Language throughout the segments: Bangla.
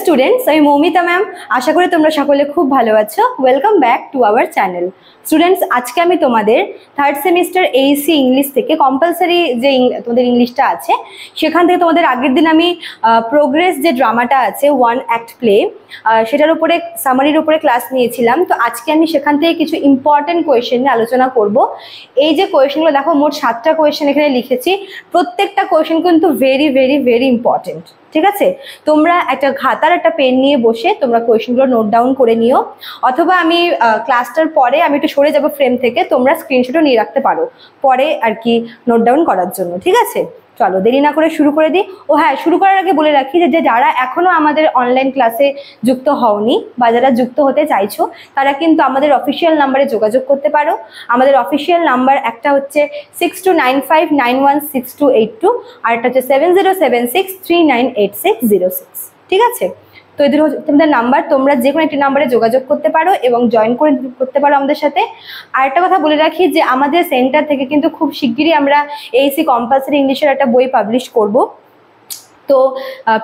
স্টুডেন্টস, আমি মৌমিতা ম্যাম। আশা করি তোমরা সকলে খুব ভালো আছো। Welcome back to our channel. Students, আজকে আমি তোমাদের থার্ড সেমিস্টার এইসি ইংলিশ থেকে কম্পালসারি যে তোমাদের ইংলিশটা আছে সেখান থেকে তোমাদের আগের দিন আমি প্রোগ্রেস যে ড্রামাটা আছে ওয়ান অ্যাক্ট প্লে, সেটার উপরে সামারির উপরে ক্লাস নিয়েছিলাম। তো আজকে আমি সেখান থেকে কিছু ইম্পর্টেন্ট কোয়েশ্চেন নিয়ে আলোচনা করব। এই যে কোয়েশ্চেনগুলো দেখো, মোট 7টা কোয়েশ্চেন এখানে লিখেছি। প্রত্যেকটা কোয়েশ্চেন কিন্তু ভেরি ভেরি ভেরি ইম্পর্টেন্ট, ঠিক আছে? তোমরা একটা খাতার একটা পেন নিয়ে বসে তোমরা কোয়েশ্চেনগুলো নোট ডাউন করে নিও, অথবা আমি ক্লাসটার পরে আমি একটু সরে যাবো ফ্রেম থেকে, তোমরা স্ক্রিনশটও নিয়ে রাখতে পারো পরে আর কি নোট ডাউন করার জন্য, ঠিক আছে? চলো দেরি না করে শুরু করে দিই। ও হ্যাঁ, শুরু করার আগে বলে রাখি যে যারা এখনো আমাদের অনলাইন ক্লাসে যুক্ত হওনি বা যারা যুক্ত হতে চাইছো তারা কিন্তু আমাদের অফিসিয়াল নাম্বারে যোগাযোগ করতে পারো। আমাদের অফিসিয়াল নাম্বার একটা হচ্ছে 6295916282, আর একটা হচ্ছে 7076398606, ঠিক আছে? তো এদের হচ্ছে তোমাদের নাম্বার, তোমরা যে কোনো একটি নাম্বারে যোগাযোগ করতে পারো এবং জয়েন করতে পারো আমাদের সাথে। আর একটা কথা বলে রাখি যে আমাদের সেন্টার থেকে কিন্তু খুব শিগগিরই আমরা এইসি কম্পালসারি ইংলিশের একটা বই পাবলিশ করব। তো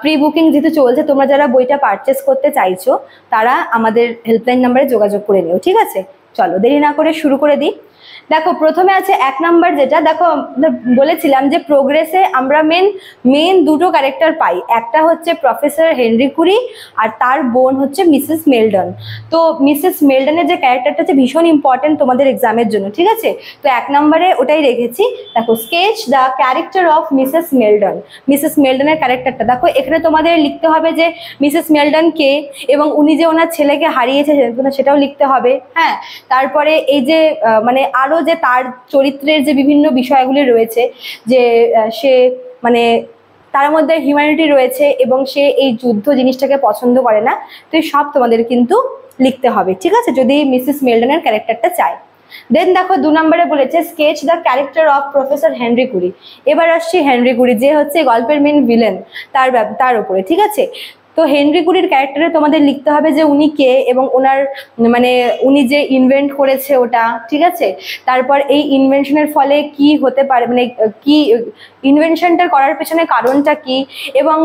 প্রি বুকিং যেহেতু চলছে, তোমরা যারা বইটা পারচেস করতে চাইছো তারা আমাদের হেল্পলাইন নাম্বারে যোগাযোগ করে নিও, ঠিক আছে? চলো দেরি না করে শুরু করে দিই। দেখো, প্রথমে আছে 1 নাম্বার, যেটা দেখো বলেছিলাম যে প্রোগ্রেসে আমরা মেন দুটো ক্যারেক্টার পাই। একটা হচ্ছে প্রফেসর হেনরি কুরি আর তার বোন হচ্ছে মিসেস মেলডন। তো মিসেস মেলডনের যে ক্যারেক্টারটা হচ্ছে ভীষণ ইম্পর্টেন্ট তোমাদের এক্সামের জন্য, ঠিক আছে? তো 1 নম্বরে ওটাই রেখেছি। দেখো, sketch the character of Mrs Meldon. Mrs মেলডনের ক্যারেক্টারটা দেখো, এখানে তোমাদের লিখতে হবে যে মিসেস মেলডন কে এবং উনি যে ওনার ছেলেকে হারিয়েছে সেটাও লিখতে হবে। হ্যাঁ, তারপরে এই যে মানে আরো যে তার চরিত্রের যে বিভিন্ন বিষয়গুলি রয়েছে, যে সে মানে তার মধ্যে হিউম্যানিটি রয়েছে এবং সে এই যুদ্ধ জিনিসটাকে পছন্দ করে না। তো এই সব তোমাদের কিন্তু লিখতে হবে, ঠিক আছে, যদি মিসেস মেলডনের ক্যারেক্টারটা চাই। দেন দেখো 2 নম্বরে বলেছে sketch the character of Professor Henry Curie. এবার আসছি হেনরি কুরি, যে হচ্ছে গল্পের মেন ভিলেন, তার উপরে, ঠিক আছে? তো হেনরি কুরির ক্যারেক্টারে তোমাদের লিখতে হবে যে উনি কে এবং ওনার মানে উনি যে ইনভেন্ট করেছে ওটা, ঠিক আছে? তারপর এই ইনভেনশনের ফলে কি হতে পারে, মানে কি ইনভেনশনটা করার পেছনে কারণটা কি, এবং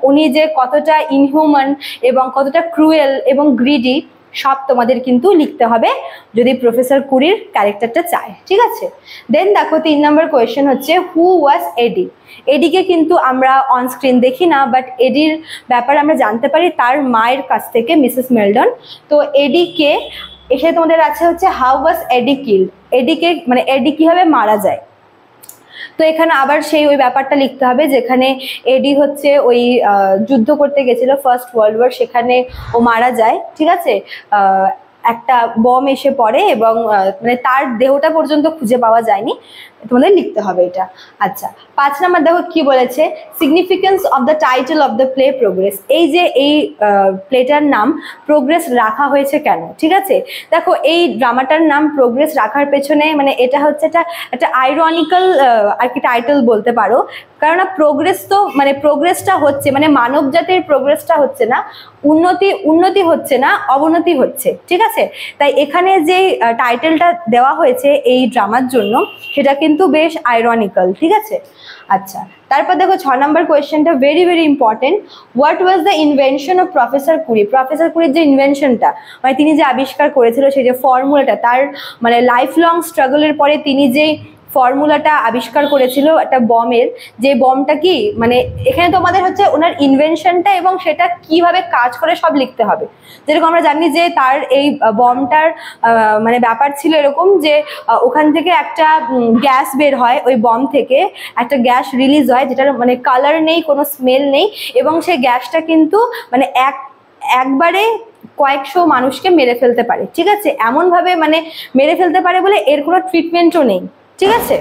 উনি যে কতটা ইনহিউম্যান এবং কতটা ক্রুয়েল এবং গ্রিডি, সব তোমাদের কিন্তু লিখতে হবে যদি প্রফেসর কুরির ক্যারেক্টারটা চায়, ঠিক আছে? দেন দেখো 3 নম্বর কোয়েশ্চেন হচ্ছে হু ওয়াজ এডি। এডিকে কিন্তু আমরা অন স্ক্রিন দেখি না, বাট এডির ব্যাপারে আমরা জানতে পারি তার মায়ের কাছ থেকে, মিসেস মেলডন। তো এডিকে এসে তোমাদের আছে হচ্ছে হাউ ওয়াজ এডি কিল্ড। এডিকে মানে এডি কিভাবে মারা যায়। তো এখানে আবার সেই ওই ব্যাপারটা লিখতে হবে যেখানে এডি হচ্ছে ওই যুদ্ধ করতে গেছিল ফার্স্ট ওয়ার্ল্ড ওয়ার, সেখানে ও মারা যায়, ঠিক আছে? একটা বম এসে পড়ে এবং মানে তার দেহটা পর্যন্ত খুঁজে পাওয়া যায়নি, তোমাদের লিখতে হবে এটা। আচ্ছা, 5 নম্বর দেখো কি বলেছে, significance of the title of the play progress. এই যে এই প্লেটার নাম প্রোগ্রেস রাখা হয়েছে কেন, ঠিক আছে? দেখো, এই ড্রামাটার নাম প্রোগ্রেস রাখার পেছনে মানে এটা হচ্ছে একটা আইরনিক্যাল আর কি টাইটেল বলতে পারো। কারণ প্রোগ্রেস তো মানে প্রোগ্রেসটা হচ্ছে মানে মানব জাতির প্রোগ্রেসটা হচ্ছে না, উন্নতি হচ্ছে না, অবনতি হচ্ছে, ঠিক আছে? তাই এখানে যে টাইটেলটা দেওয়া হয়েছে এই ড্রামার জন্য সেটা কিন্তু বেশ আইরনিক্যাল, ঠিক আছে? আচ্ছা, তারপর দেখো 6 নম্বর কোয়েশ্চেনটা very very important. What was the invention of Professor Curie. Professor কুরির যে ইনভেনশনটা মানে তিনি যে আবিষ্কার করেছিল, সেই যে ফর্মুলাটা, তার মানে লাইফ লং স্ট্রাগলের পরে তিনি যেই ফর্মুলাটা আবিষ্কার করেছিল একটা বমের, যে বমটা কি মানে এখানে তোমাদের হচ্ছে ওনার ইনভেনশনটা এবং সেটা কিভাবে কাজ করে সব লিখতে হবে। যেরকম আমরা জানি যে তার এই বমটার মানে ব্যাপার ছিল এরকম যে ওখান থেকে একটা গ্যাস বের হয়, ওই বম থেকে একটা গ্যাস রিলিজ হয় যেটার মানে কালার নেই, কোনো স্মেল নেই, এবং সেই গ্যাসটা কিন্তু মানে একবারে কয়েকশো মানুষকে মেরে ফেলতে পারে, ঠিক আছে? এমনভাবে মানে মেরে ফেলতে পারে বলে এর কোনো ট্রিটমেন্টও নেই, ঠিক আছে?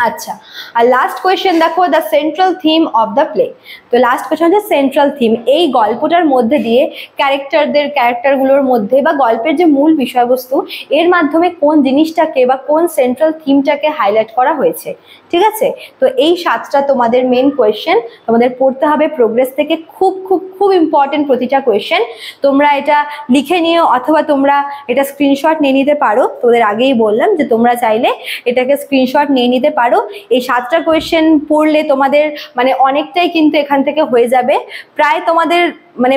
আচ্ছা, আর লাস্ট কোয়েশ্চেন দেখো, the central theme of the play. তো লাস্ট কোয়েশ্চেন হচ্ছে সেন্ট্রাল থিম। এই গল্পটার মধ্যে দিয়ে ক্যারেক্টারগুলোর মধ্যে বা গল্পের যে মূল বিষয়বস্তু, এর মাধ্যমে কোন জিনিসটাকে বা কোন সেন্ট্রাল থিমটাকে হাইলাইট করা হয়েছে, ঠিক আছে? তো এই 7টা তোমাদের মেন কোয়েশ্চেন তোমাদের পড়তে হবে প্রোগ্রেস থেকে। খুব খুব খুব ইম্পর্টেন্ট প্রতিটা কোয়েশ্চেন। তোমরা এটা লিখে নিও অথবা তোমরা এটা স্ক্রিনশট নিয়ে নিতে পারো। তোদের আগেই বললাম যে তোমরা চাইলে এটাকে স্ক্রিনশট নিয়ে নিতে নিতে পারো। এই 7টা কোয়েশ্চেন পড়লে তোমাদের মানে অনেকটাই কিন্তু এখান থেকে হয়ে যাবে। প্রায় তোমাদের মানে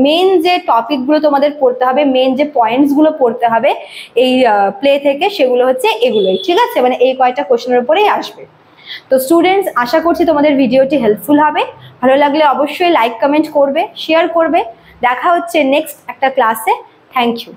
মেন যে টপিকগুলো তোমাদের পড়তে হবে, মেন যে পয়েন্টসগুলো পড়তে হবে এই প্লে থেকে, সেগুলো হচ্ছে এগুলোই, ঠিক আছে? মানে এই কয়টা কোয়েশ্চেনের উপরেই আসবে। তো স্টুডেন্টস, আশা করছি তোমাদের ভিডিওটি হেল্পফুল হবে। ভালো লাগলে অবশ্যই লাইক কমেন্ট করবে, শেয়ার করবে। দেখা হচ্ছে নেক্সট একটা ক্লাসে। Thank you.